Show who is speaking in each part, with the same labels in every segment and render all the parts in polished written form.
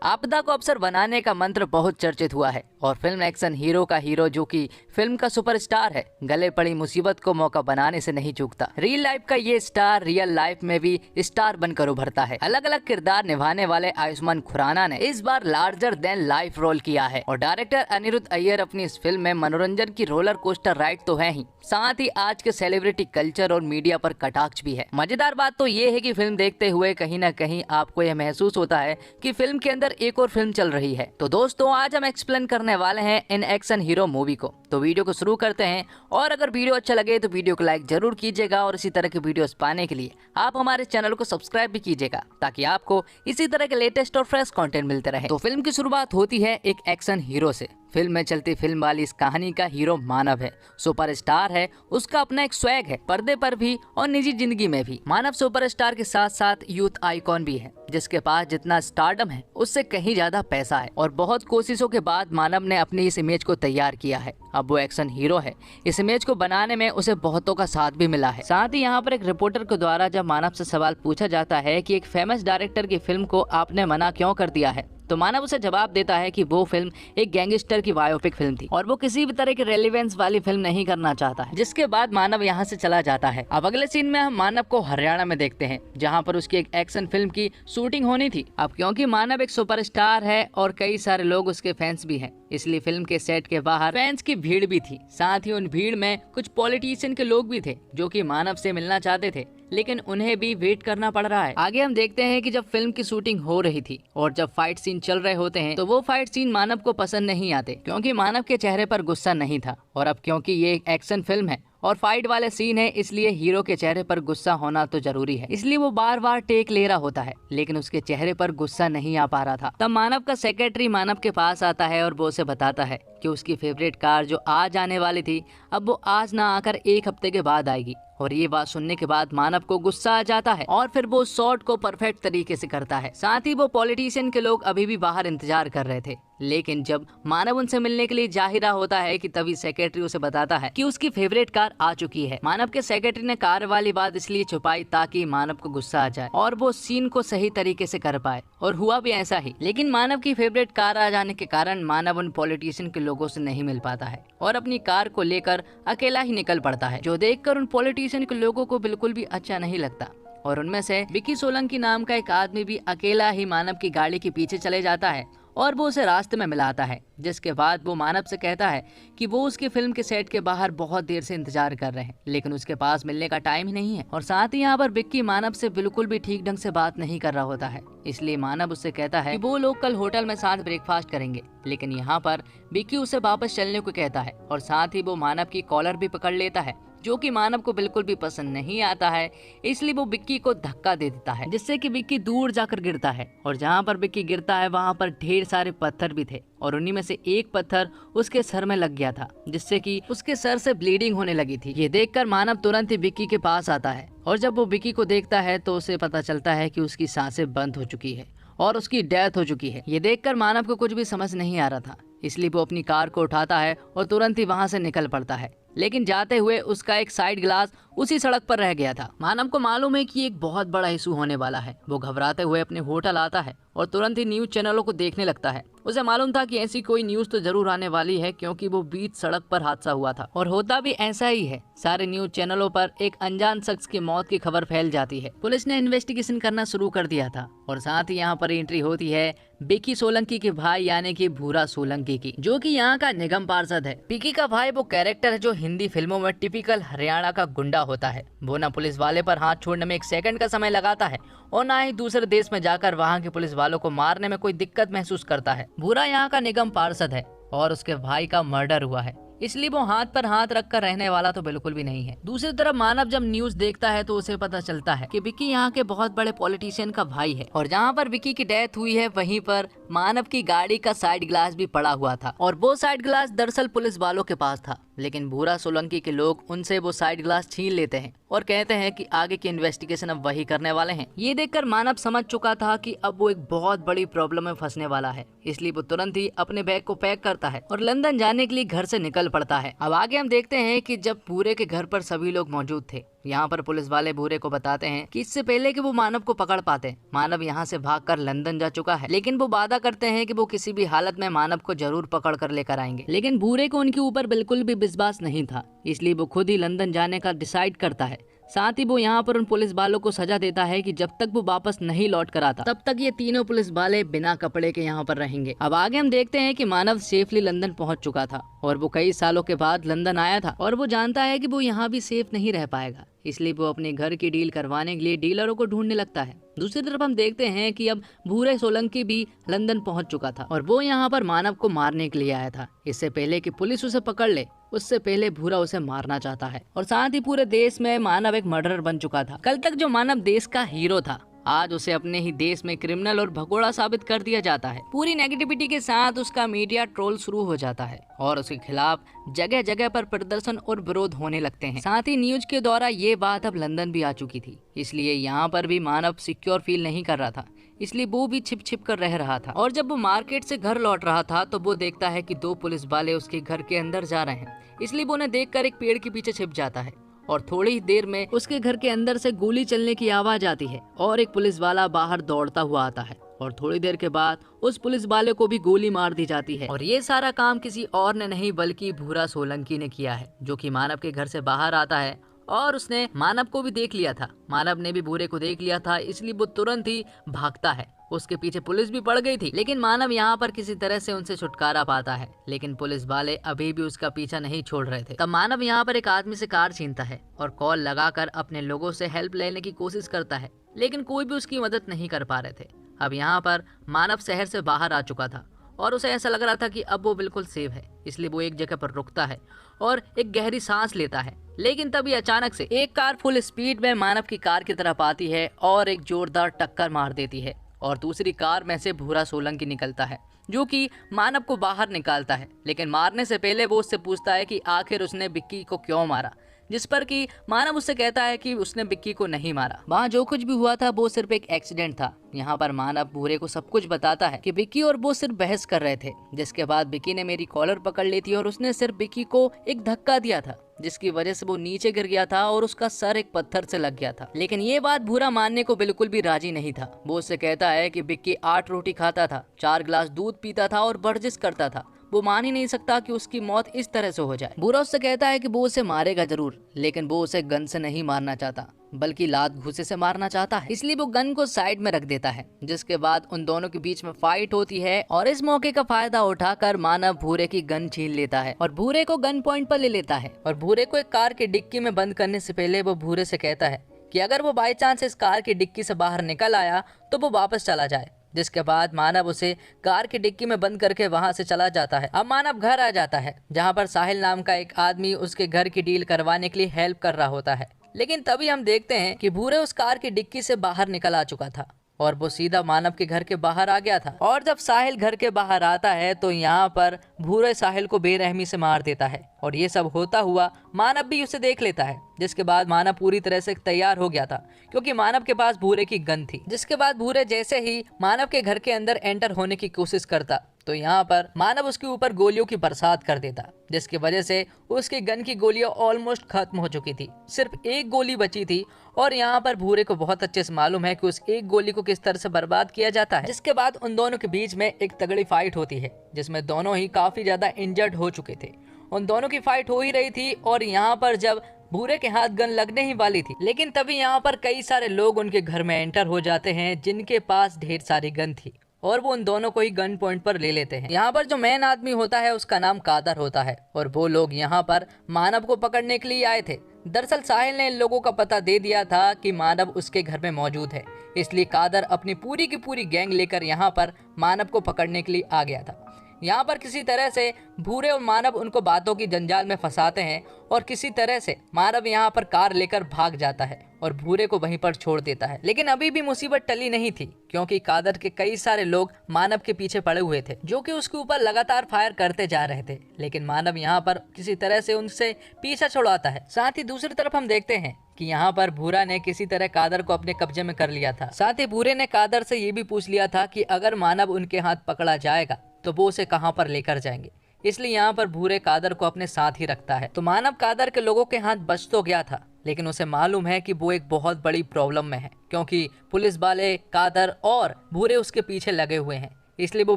Speaker 1: आपदा को अवसर बनाने का मंत्र बहुत चर्चित हुआ है और फिल्म एक्शन हीरो का हीरो जो कि फिल्म का सुपरस्टार है, गले पड़ी मुसीबत को मौका बनाने से नहीं चूकता। रियल लाइफ का ये स्टार रियल लाइफ में भी स्टार बनकर उभरता है। अलग अलग किरदार निभाने वाले आयुष्मान खुराना ने इस बार लार्जर देन लाइफ रोल किया है और डायरेक्टर अनिरुद्ध अय्यर अपनी इस फिल्म में मनोरंजन की रोलर कोस्टर राइड तो है ही, साथ ही आज के सेलिब्रिटी कल्चर और मीडिया पर कटाक्ष भी है। मजेदार बात तो ये है कि फिल्म देखते हुए कहीं न कहीं आपको यह महसूस होता है कि फिल्म के अंदर एक और फिल्म चल रही है। तो दोस्तों, आज हम एक्सप्लेन करने वाले हैं इन एक्शन हीरो मूवी को। तो वीडियो को शुरू करते हैं और अगर वीडियो अच्छा लगे तो वीडियो को लाइक जरूर कीजिएगा और इसी तरह के वीडियोस पाने के लिए आप हमारे चैनल को सब्सक्राइब भी कीजिएगा ताकि आपको इसी तरह के लेटेस्ट और फ्रेश कंटेंट मिलते रहे। तो फिल्म की शुरुआत होती है एक एक्शन हीरो से। फिल्म में चलती फिल्म वाली इस कहानी का हीरो मानव है, सुपरस्टार है, उसका अपना एक स्वैग है, पर्दे पर भी और निजी जिंदगी में भी। मानव सुपरस्टार के साथ साथ यूथ आइकॉन भी है, जिसके पास जितना स्टारडम है उससे कहीं ज्यादा पैसा है और बहुत कोशिशों के बाद मानव ने अपनी इस इमेज को तैयार किया है। अब वो एक्शन हीरो है। इस इमेज को बनाने में उसे बहुतों का साथ भी मिला है। साथ ही यहाँ पर एक रिपोर्टर के द्वारा जब मानव से सवाल पूछा जाता है कि एक फेमस डायरेक्टर की फिल्म को आपने मना क्यों कर दिया है, तो मानव उसे जवाब देता है कि वो फिल्म एक गैंगस्टर की बायोपिक फिल्म थी और वो किसी भी तरह की रेलेवेंस वाली फिल्म नहीं करना चाहता है। जिसके बाद मानव यहाँ से चला जाता है। अब अगले सीन में हम मानव को हरियाणा में देखते हैं, जहाँ पर उसकी एक एक्शन फिल्म की शूटिंग होनी थी। अब क्योंकि मानव एक सुपरस्टार है और कई सारे लोग उसके फैंस भी हैं, इसलिए फिल्म के सेट के बाहर फैंस की भीड़ भी थी। साथ ही उन भीड़ में कुछ पॉलिटिशियन के लोग भी थे जो कि मानव से मिलना चाहते थे, लेकिन उन्हें भी वेट करना पड़ रहा है। आगे हम देखते हैं कि जब फिल्म की शूटिंग हो रही थी और जब फाइट सीन चल रहे होते हैं तो वो फाइट सीन मानव को पसंद नहीं आते, क्योंकि मानव के चेहरे पर गुस्सा नहीं था। और अब क्योंकि ये एक एक्शन फिल्म है और फाइट वाले सीन है, इसलिए हीरो के चेहरे पर गुस्सा होना तो जरूरी है, इसलिए वो बार बार टेक ले रहा होता है, लेकिन उसके चेहरे पर गुस्सा नहीं आ पा रहा था। तब मानव का सेक्रेटरी मानव के पास आता है और वो उसे बताता है कि उसकी फेवरेट कार जो आज आने वाली थी, अब वो आज ना आकर एक हफ्ते के बाद आएगी। और ये बात सुनने के बाद मानव को गुस्सा आ जाता है और फिर वो शॉट को परफेक्ट तरीके से करता है। साथ ही वो पॉलिटिशियन के लोग अभी भी बाहर इंतजार कर रहे थे, लेकिन जब मानव उनसे मिलने के लिए जा ही रहा होता है कि तभी सेक्रेटरी उसे बताता है कि उसकी फेवरेट कार आ चुकी है। मानव के सेक्रेटरी ने कार वाली बात इसलिए छुपाई ताकि मानव को गुस्सा आ जाए और वो सीन को सही तरीके से कर पाए, और हुआ भी ऐसा ही। लेकिन मानव की फेवरेट कार आ जाने के कारण मानव उन पॉलिटिशियन के लोगों से नहीं मिल पाता है और अपनी कार को लेकर अकेला ही निकल पड़ता है, जो देखकर उन पॉलिटिशियन के लोगों को बिल्कुल भी अच्छा नहीं लगता। और उनमें से विकी सोलंकी नाम का एक आदमी भी अकेला ही मानव की गाड़ी के पीछे चले जाता है और वो उसे रास्ते में मिलाता है। जिसके बाद वो मानव से कहता है कि वो उसकी फिल्म के सेट के बाहर बहुत देर से इंतजार कर रहे हैं, लेकिन उसके पास मिलने का टाइम ही नहीं है। और साथ ही यहाँ पर विक्की मानव से बिल्कुल भी ठीक ढंग से बात नहीं कर रहा होता है, इसलिए मानव उससे कहता है कि वो लोग कल होटल में साथ ब्रेकफास्ट करेंगे। लेकिन यहाँ पर विक्की उसे वापस चलने को कहता है और साथ ही वो मानव की कॉलर भी पकड़ लेता है, जो कि मानव को बिल्कुल भी पसंद नहीं आता है। इसलिए वो विक्की को धक्का दे देता है, जिससे कि विक्की दूर जाकर गिरता है। और जहाँ पर विक्की गिरता है वहाँ पर ढेर सारे पत्थर भी थे और उन्हीं में से एक पत्थर उसके सर में लग गया था, जिससे कि उसके सर से ब्लीडिंग होने लगी थी। ये देखकर मानव तुरंत ही विक्की के पास आता है और जब वो विक्की को देखता है तो उसे पता चलता है कि उसकी सांसें बंद हो चुकी है और उसकी डेथ हो चुकी है। ये देखकर मानव को कुछ भी समझ नहीं आ रहा था, इसलिए वो अपनी कार को उठाता है और तुरंत ही वहाँ से निकल पड़ता है। लेकिन जाते हुए उसका एक साइड ग्लास उसी सड़क पर रह गया था। मानव को मालूम है कि एक बहुत बड़ा इशू होने वाला है। वो घबराते हुए अपने होटल आता है और तुरंत ही न्यूज चैनलों को देखने लगता है। उसे मालूम था कि ऐसी कोई न्यूज तो जरूर आने वाली है, क्योंकि वो बीच सड़क पर हादसा हुआ था और होता भी ऐसा ही है। सारे न्यूज चैनलों पर एक अनजान शख्स की मौत की खबर फैल जाती है। पुलिस ने इन्वेस्टिगेशन करना शुरू कर दिया था और साथ ही यहाँ पर एंट्री होती है विकी सोलंकी के भाई यानी कि भूरा सोलंकी की, जो कि यहाँ का निगम पार्षद है। विकी का भाई वो कैरेक्टर है जो हिंदी फिल्मों में टिपिकल हरियाणा का गुंडा होता है। वो ना पुलिस वाले पर हाथ छोड़ने में एक सेकंड का समय लगाता है और ना ही दूसरे देश में जाकर वहाँ के पुलिस वालों को मारने में कोई दिक्कत महसूस करता है। भूरा यहाँ का निगम पार्षद है और उसके भाई का मर्डर हुआ है, इसलिए वो हाथ पर हाथ रखकर रहने वाला तो बिल्कुल भी नहीं है। दूसरी तरफ मानव जब न्यूज देखता है तो उसे पता चलता है कि विकी यहाँ के बहुत बड़े पॉलिटिशियन का भाई है और जहाँ पर विकी की डेथ हुई है वहीं पर मानव की गाड़ी का साइड ग्लास भी पड़ा हुआ था और वो साइड ग्लास दरअसल पुलिस वालों के पास था। लेकिन भूरा सोलंकी के लोग उनसे वो साइड ग्लास छीन लेते हैं और कहते हैं कि आगे की इन्वेस्टिगेशन अब वही करने वाले हैं। ये देखकर मानव समझ चुका था कि अब वो एक बहुत बड़ी प्रॉब्लम में फंसने वाला है, इसलिए वो तुरंत ही अपने बैग को पैक करता है और लंदन जाने के लिए घर से निकल पड़ता है। अब आगे हम देखते हैं कि जब भूरे के घर पर सभी लोग मौजूद थे, यहाँ पर पुलिस वाले भूरे को बताते हैं कि इससे पहले कि वो मानव को पकड़ पाते, मानव यहाँ से भागकर लंदन जा चुका है। लेकिन वो वादा वादा करते हैं कि वो किसी भी हालत में मानव को जरूर पकड़ कर लेकर आएंगे, लेकिन भूरे को उनके ऊपर बिल्कुल भी विश्वास नहीं था, इसलिए वो खुद ही लंदन जाने का डिसाइड करता है। साथ ही वो यहाँ पर उन पुलिस वालों को सजा देता है कि जब तक वो वापस नहीं लौट कर आता तब तक ये तीनों पुलिस वाले बिना कपड़े के यहाँ पर रहेंगे। अब आगे हम देखते हैं कि मानव सेफली लंदन पहुंच चुका था और वो कई सालों के बाद लंदन आया था और वो जानता है कि वो यहाँ भी सेफ नहीं रह पाएगा, इसलिए वो अपने घर की डील करवाने के लिए डीलरों को ढूंढने लगता है। दूसरी तरफ हम देखते हैं कि अब भूरे सोलंकी भी लंदन पहुंच चुका था और वो यहाँ पर मानव को मारने के लिए आया था। इससे पहले कि पुलिस उसे पकड़ ले उससे पहले भूरा उसे मारना चाहता है और साथ ही पूरे देश में मानव एक मर्डरर बन चुका था। कल तक जो मानव देश का हीरो था आज उसे अपने ही देश में क्रिमिनल और भगोड़ा साबित कर दिया जाता है। पूरी नेगेटिविटी के साथ उसका मीडिया ट्रोल शुरू हो जाता है और उसके खिलाफ जगह जगह पर प्रदर्शन और विरोध होने लगते हैं। साथ ही न्यूज के द्वारा ये बात अब लंदन भी आ चुकी थी, इसलिए यहाँ पर भी मानव सिक्योर फील नहीं कर रहा था, इसलिए वो भी छिप छिप कर रह रहा था। और जब वो मार्केट से घर लौट रहा था तो वो देखता है कि 2 पुलिस वाले उसके घर के अंदर जा रहे हैं, इसलिए वो उन्हें देखकर एक पेड़ के पीछे छिप जाता है और थोड़ी ही देर में उसके घर के अंदर से गोली चलने की आवाज आती है और एक पुलिस वाला बाहर दौड़ता हुआ आता है और थोड़ी देर के बाद उस पुलिस वाले को भी गोली मार दी जाती है। और ये सारा काम किसी और ने नहीं बल्कि भूरा सोलंकी ने किया है, जो कि मानव के घर से बाहर आता है और उसने मानव को भी देख लिया था। मानव ने भी भूरे को देख लिया था, इसलिए वो तुरंत ही भागता है। उसके पीछे पुलिस भी पड़ गई थी, लेकिन मानव यहाँ पर किसी तरह से उनसे छुटकारा पाता है, लेकिन पुलिस वाले अभी भी उसका पीछा नहीं छोड़ रहे थे। तब मानव यहाँ पर एक आदमी से कार छीनता है और कॉल लगाकर अपने लोगों से हेल्प लेने की कोशिश करता है, लेकिन कोई भी उसकी मदद नहीं कर पा रहे थे। अब यहाँ पर मानव शहर से बाहर आ चुका था और उसे ऐसा लग रहा था कि अब वो बिल्कुल सेफ है, इसलिए वो एक जगह पर रुकता है और एक गहरी सांस लेता है। लेकिन तभी अचानक से एक कार फुल स्पीड में मानव की कार की तरफ आती है और एक जोरदार टक्कर मार देती है और दूसरी कार में से भूरा सोलंकी निकलता है, जो कि मानव को बाहर निकालता है। लेकिन मारने से पहले वो उससे पूछता है कि आखिर उसने विक्की को क्यों मारा, जिस पर कि मानव उससे कहता है कि उसने विक्की को नहीं मारा, वहाँ जो कुछ भी हुआ था वो सिर्फ एक एक्सीडेंट था। यहाँ पर मानव भूरे को सब कुछ बताता है कि विक्की और वो सिर्फ बहस कर रहे थे, जिसके बाद विक्की ने मेरी कॉलर पकड़ ली थी और उसने सिर्फ विक्की को एक धक्का दिया था, जिसकी वजह से वो नीचे गिर गया था और उसका सर एक पत्थर से लग गया था। लेकिन ये बात भूरा मानने को बिल्कुल भी राजी नहीं था। वो उससे कहता है कि विक्की 8 रोटी खाता था, 4 गिलास दूध पीता था और वर्जिश करता था। वो मान ही नहीं सकता कि उसकी मौत इस तरह से हो जाए। भूरा उससे कहता है कि वो उसे मारेगा जरूर, लेकिन वो उसे गन से नहीं मारना चाहता बल्कि लात घूसे से मारना चाहता है, इसलिए वो गन को साइड में रख देता है। जिसके बाद उन दोनों के बीच में फाइट होती है और इस मौके का फायदा उठाकर मानव भूरे की गन छीन लेता है और भूरे को गन पॉइंट पर ले लेता है। और भूरे को एक कार की डिक्की में बंद करने से पहले वो भूरे से कहता है कि अगर वो बाई चांस इस कार की डिक्की से बाहर निकल आया तो वो वापस चला जाए। जिसके बाद मानव उसे कार की डिक्की में बंद करके वहां से चला जाता है। अब मानव घर आ जाता है, जहां पर साहिल नाम का एक आदमी उसके घर की डील करवाने के लिए हेल्प कर रहा होता है। लेकिन तभी हम देखते हैं कि भूरे उस कार की डिक्की से बाहर निकल आ चुका था और वो सीधा मानव के घर के बाहर आ गया था। और जब साहिल घर के बाहर आता है तो यहाँ पर भूरे साहिल को बेरहमी से मार देता है और ये सब होता हुआ मानव भी उसे देख लेता है। जिसके बाद मानव पूरी तरह से तैयार हो गया था, क्योंकि मानव के पास भूरे की गन थी। जिसके बाद भूरे जैसे ही मानव के घर के अंदर एंटर होने की कोशिश करता तो यहाँ पर मानव उसके ऊपर गोलियों की बरसात कर देता, जिसकी वजह से उसकी गन की गोलियां ऑलमोस्ट खत्म हो चुकी थी। सिर्फ एक गोली बची थी और यहाँ पर भूरे को बहुत अच्छे से मालूम है कि उस एक गोली को किस तरह से बर्बाद किया जाता है। जिसके बाद उन दोनों के बीच में एक तगड़ी फाइट होती है, जिसमें दोनों ही काफी ज्यादा इंजर्ड हो चुके थे। उन दोनों की फाइट हो ही रही थी और यहाँ पर जब भूरे के हाथ गन लगने ही वाली थी, लेकिन तभी यहाँ पर कई सारे लोग उनके घर में एंटर हो जाते हैं जिनके पास ढेर सारी गन थी और वो उन दोनों को ही गन पॉइंट पर ले लेते हैं। यहाँ पर जो मेन आदमी होता है उसका नाम कादर होता है और वो लोग यहाँ पर मानव को पकड़ने के लिए आए थे। दरअसल साहिल ने इन लोगों का पता दे दिया था कि मानव उसके घर में मौजूद है, इसलिए कादर अपनी पूरी की पूरी गैंग लेकर यहाँ पर मानव को पकड़ने के लिए आ गया था। यहाँ पर किसी तरह से भूरे और मानव उनको बातों की जंजाल में फंसाते हैं और किसी तरह से मानव यहाँ पर कार लेकर भाग जाता है और भूरे को वहीं पर छोड़ देता है। लेकिन अभी भी मुसीबत टली नहीं थी, क्योंकि कादर के कई सारे लोग मानव के पीछे पड़े हुए थे, जो कि उसके ऊपर लगातार फायर करते जा रहे थे। लेकिन मानव यहाँ पर किसी तरह से उनसे पीछा छुड़ाता है। साथ ही दूसरी तरफ हम देखते हैं कि यहाँ पर भूरा ने किसी तरह कादर को अपने कब्जे में कर लिया था। साथ ही भूरे ने कादर से ये भी पूछ लिया था कि अगर मानव उनके हाथ पकड़ा जाएगा तो वो उसे कहाँ पर लेकर जाएंगे, इसलिए यहाँ पर भूरे कादर को अपने साथ ही रखता है। तो मानव कादर के लोगों के हाथ बच तो गया था, लेकिन उसे मालूम है कि वो एक बहुत बड़ी प्रॉब्लम में है, क्योंकि पुलिस वाले कादर और भूरे उसके पीछे लगे हुए हैं। इसलिए वो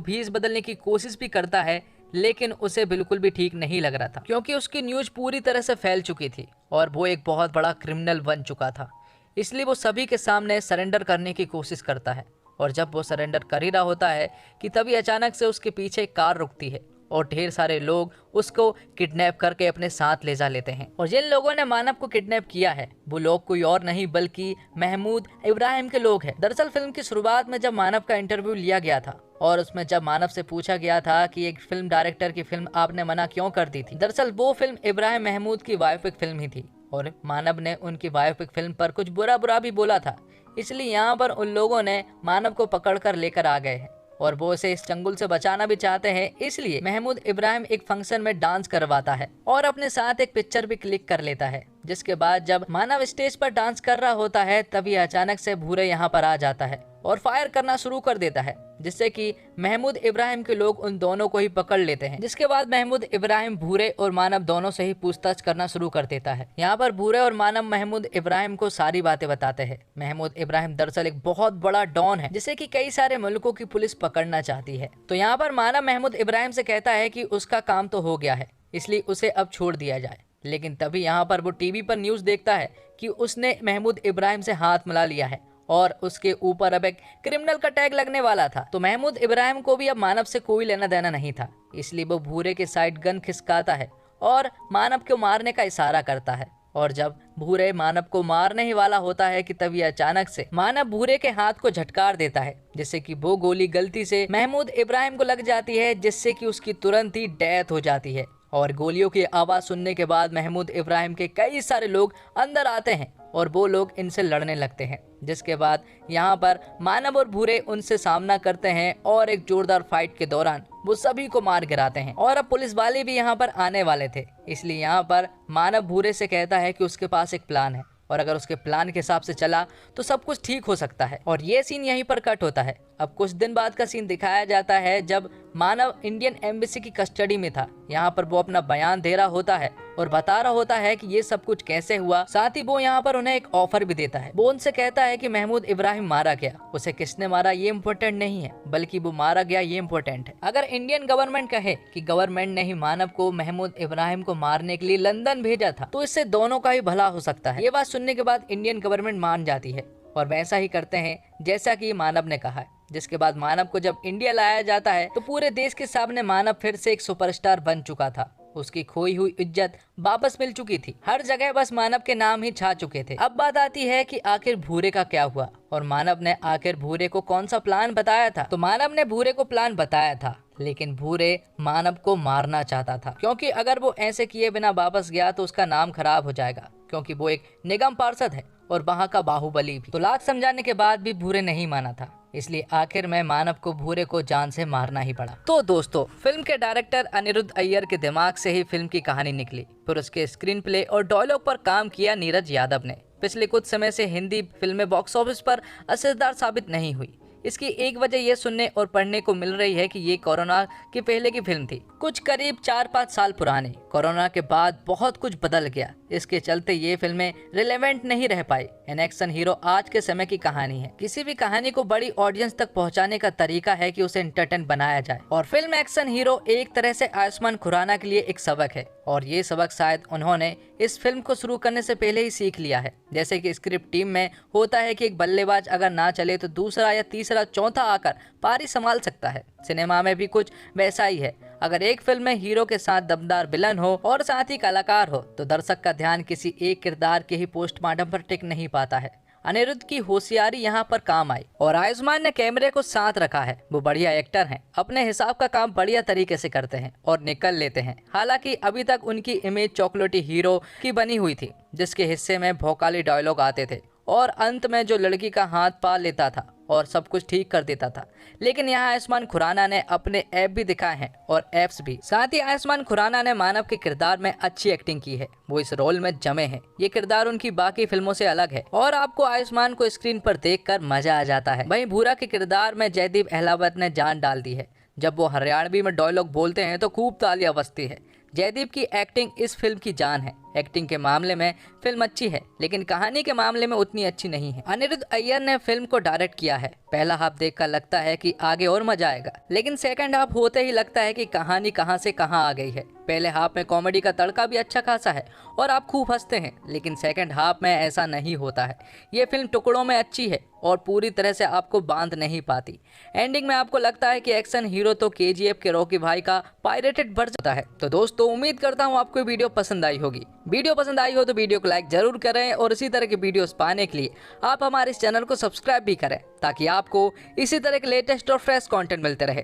Speaker 1: भेष बदलने की कोशिश भी करता है, लेकिन उसे बिल्कुल भी ठीक नहीं लग रहा था क्योंकि उसकी न्यूज पूरी तरह से फैल चुकी थी और वो एक बहुत बड़ा क्रिमिनल बन चुका था। इसलिए वो सभी के सामने सरेंडर करने की कोशिश करता है और जब वो सरेंडर कर ही रहा होता है कि तभी अचानक से उसके पीछे एक कार रुकती है और ढेर सारे लोग उसको किडनैप करके अपने साथ ले जा लेते हैं। और जिन लोगों ने मानव को किडनैप किया है वो लोग कोई और नहीं बल्कि महमूद इब्राहिम के लोग हैं। दरअसल फिल्म की शुरुआत में जब मानव का इंटरव्यू लिया गया था और उसमें जब मानव से पूछा गया था कि एक फिल्म डायरेक्टर की फिल्म आपने मना क्यों कर दी थी, दरअसल वो फिल्म इब्राहिम महमूद की बायोपिक फिल्म ही थी और मानव ने उनकी बायोपिक फिल्म पर कुछ बुरा भी बोला था। इसलिए यहाँ पर उन लोगों ने मानव को पकड़कर लेकर आ गए हैं और वो उसे इस चंगुल से बचाना भी चाहते हैं। इसलिए महमूद इब्राहिम एक फंक्शन में डांस करवाता है और अपने साथ एक पिक्चर भी क्लिक कर लेता है, जिसके बाद जब मानव स्टेज पर डांस कर रहा होता है तभी अचानक से भूरे यहाँ पर आ जाता है और फायर करना शुरू कर देता है, जिससे कि महमूद इब्राहिम के लोग उन दोनों को ही पकड़ लेते हैं। जिसके बाद महमूद इब्राहिम भूरे और मानव दोनों से ही पूछताछ करना शुरू कर देता है। यहाँ पर भूरे और मानव महमूद इब्राहिम को सारी बातें बताते हैं। महमूद इब्राहिम दरअसल एक बहुत बड़ा डॉन है जिसे कि कई सारे मुल्कों की पुलिस पकड़ना चाहती है। तो यहाँ पर मानव महमूद इब्राहिम से कहता है कि उसका काम तो हो गया है, इसलिए उसे अब छोड़ दिया जाए। लेकिन तभी यहाँ पर वो टीवी पर न्यूज देखता है कि उसने महमूद इब्राहिम से हाथ मिला लिया है और उसके ऊपर अब एक क्रिमिनल का टैग लगने वाला था। तो महमूद इब्राहिम को भी अब मानव से कोई लेना देना नहीं था, इसलिए वो भूरे के साइड गन खिसकाता है और मानव को मारने का इशारा करता है। और जब भूरे मानव को मारने ही वाला होता है कि तभी अचानक से मानव भूरे के हाथ को झटकार देता है, जिससे कि वो गोली गलती से महमूद इब्राहिम को लग जाती है, जिससे कि उसकी तुरंत ही डेथ हो जाती है। और गोलियों की आवाज सुनने के बाद महमूद इब्राहिम के कई सारे लोग अंदर आते हैं और वो लोग इनसे लड़ने लगते हैं, जिसके बाद यहाँ पर मानव और भूरे उनसे सामना करते हैं और एक जोरदार फाइट के दौरान वो सभी को मार गिराते हैं। और अब पुलिस वाले भी यहाँ पर आने वाले थे, इसलिए यहाँ पर मानव भूरे से कहता है कि उसके पास एक प्लान है और अगर उसके प्लान के हिसाब से चला तो सब कुछ ठीक हो सकता है। और ये सीन यहीं पर कट होता है। अब कुछ दिन बाद का सीन दिखाया जाता है जब मानव इंडियन एम्बेसी की कस्टडी में था। यहाँ पर वो अपना बयान दे रहा होता है और बता रहा होता है कि ये सब कुछ कैसे हुआ। साथ ही वो यहाँ पर उन्हें एक ऑफर भी देता है। वो उनसे कहता है कि महमूद इब्राहिम मारा गया, उसे किसने मारा ये इम्पोर्टेंट नहीं है, बल्कि वो मारा गया ये इम्पोर्टेंट है। अगर इंडियन गवर्नमेंट कहे कि गवर्नमेंट ने ही मानव को महमूद इब्राहिम को मारने के लिए लंदन भेजा था तो इससे दोनों का ही भला हो सकता है। ये बात सुनने के बाद इंडियन गवर्नमेंट मान जाती है और वैसा ही करते हैं जैसा कि मानव ने कहा है। जिसके बाद मानव को जब इंडिया लाया जाता है तो पूरे देश के सामने मानव फिर से एक सुपरस्टार बन चुका था। उसकी खोई हुई इज्जत वापस मिल चुकी थी, हर जगह बस मानव के नाम ही छा चुके थे। अब बात आती है कि आखिर भूरे का क्या हुआ और मानव ने आखिर भूरे को कौन सा प्लान बताया था। तो मानव ने भूरे को प्लान बताया था, लेकिन भूरे मानव को मारना चाहता था, क्योंकि अगर वो ऐसे किए बिना वापस गया तो उसका नाम खराब हो जाएगा, क्योंकि वो एक निगम पार्षद है और वहाँ का बाहुबली भी। तो लाख समझाने के बाद भी भूरे नहीं माना था, इसलिए आखिर में मानव को भूरे को जान से मारना ही पड़ा। तो दोस्तों, फिल्म के डायरेक्टर अनिरुद्ध अय्यर के दिमाग से ही फिल्म की कहानी निकली, फिर उसके स्क्रीन प्ले और डायलॉग पर काम किया नीरज यादव ने। पिछले कुछ समय से हिंदी फिल्में बॉक्स ऑफिस पर असरदार साबित नहीं हुई। इसकी एक वजह यह सुनने और पढ़ने को मिल रही है कि ये कोरोना के पहले की फिल्म थी, कुछ करीब 4-5 साल पुरानी। कोरोना के बाद बहुत कुछ बदल गया, इसके चलते ये फिल्में रिलेवेंट नहीं रह पाई। एन एक्शन हीरो आज के समय की कहानी है। किसी भी कहानी को बड़ी ऑडियंस तक पहुंचाने का तरीका है कि उसे एंटरटेन बनाया जाए, और फिल्म एक्शन हीरो एक तरह से आयुष्मान खुराना के लिए एक सबक है, और ये सबक शायद उन्होंने इस फिल्म को शुरू करने से पहले ही सीख लिया है। जैसे कि स्क्रिप्ट टीम में होता है कि एक बल्लेबाज अगर ना चले तो दूसरा या तीसरा चौथा आकर पारी संभाल सकता है। सिनेमा में भी कुछ वैसा ही है। अगर एक फिल्म में हीरो के साथ दमदार विलन हो और साथ ही कलाकार हो तो दर्शक का ध्यान किसी एक किरदार के ही पोस्टमार्टम पर टिक नहीं पाता है। अनिरुद्ध की होशियारी यहाँ पर काम आई और आयुष्मान ने कैमरे को साथ रखा है। वो बढ़िया एक्टर हैं, अपने हिसाब का काम बढ़िया तरीके से करते हैं और निकल लेते हैं। हालांकि अभी तक उनकी इमेज चॉकलेटी हीरो की बनी हुई थी, जिसके हिस्से में भौकाली डायलॉग आते थे और अंत में जो लड़की का हाथ पा लेता था और सब कुछ ठीक कर देता था। लेकिन यहाँ आयुष्मान खुराना ने अपने ऐप भी दिखाए हैं और एप्स भी। साथ ही आयुष्मान खुराना ने मानव के किरदार में अच्छी एक्टिंग की है, वो इस रोल में जमे हैं। ये किरदार उनकी बाकी फिल्मों से अलग है और आपको आयुष्मान को स्क्रीन पर देखकर मजा आ जाता है। वहीं भूरा के किरदार में जयदीप अहलावत ने जान डाल दी है। जब वो हरियाणवी में डायलॉग बोलते हैं तो खूब तालियां बजती है। जयदीप की एक्टिंग इस फिल्म की जान है। एक्टिंग के मामले में फिल्म अच्छी है, लेकिन कहानी के मामले में उतनी अच्छी नहीं है। अनिरुद्ध अय्यर ने फिल्म को डायरेक्ट किया है। पहला हाफ देखकर लगता है कि आगे और मजा आएगा, लेकिन सेकंड हाफ होते ही लगता है कि कहानी कहां से कहां आ गई है। पहले हाफ में कॉमेडी का तड़का भी अच्छा खासा है और आप खूब हंसते हैं, लेकिन सेकंड हाफ में ऐसा नहीं होता है। ये फिल्म टुकड़ों में अच्छी है और पूरी तरह से आपको बांध नहीं पाती। एंडिंग में आपको लगता है कि एक्शन हीरो तो केजीएफ के रॉकी भाई का पायरेटेड वर्जन होता है। तो दोस्तों, उम्मीद करता हूँ आपको वीडियो पसंद आई होगी। वीडियो पसंद आई हो तो वीडियो को लाइक जरूर करें और इसी तरह के वीडियोस पाने के लिए आप हमारे इस चैनल को सब्सक्राइब भी करें, ताकि आपको इसी तरह के लेटेस्ट और फ्रेश कंटेंट मिलते रहे।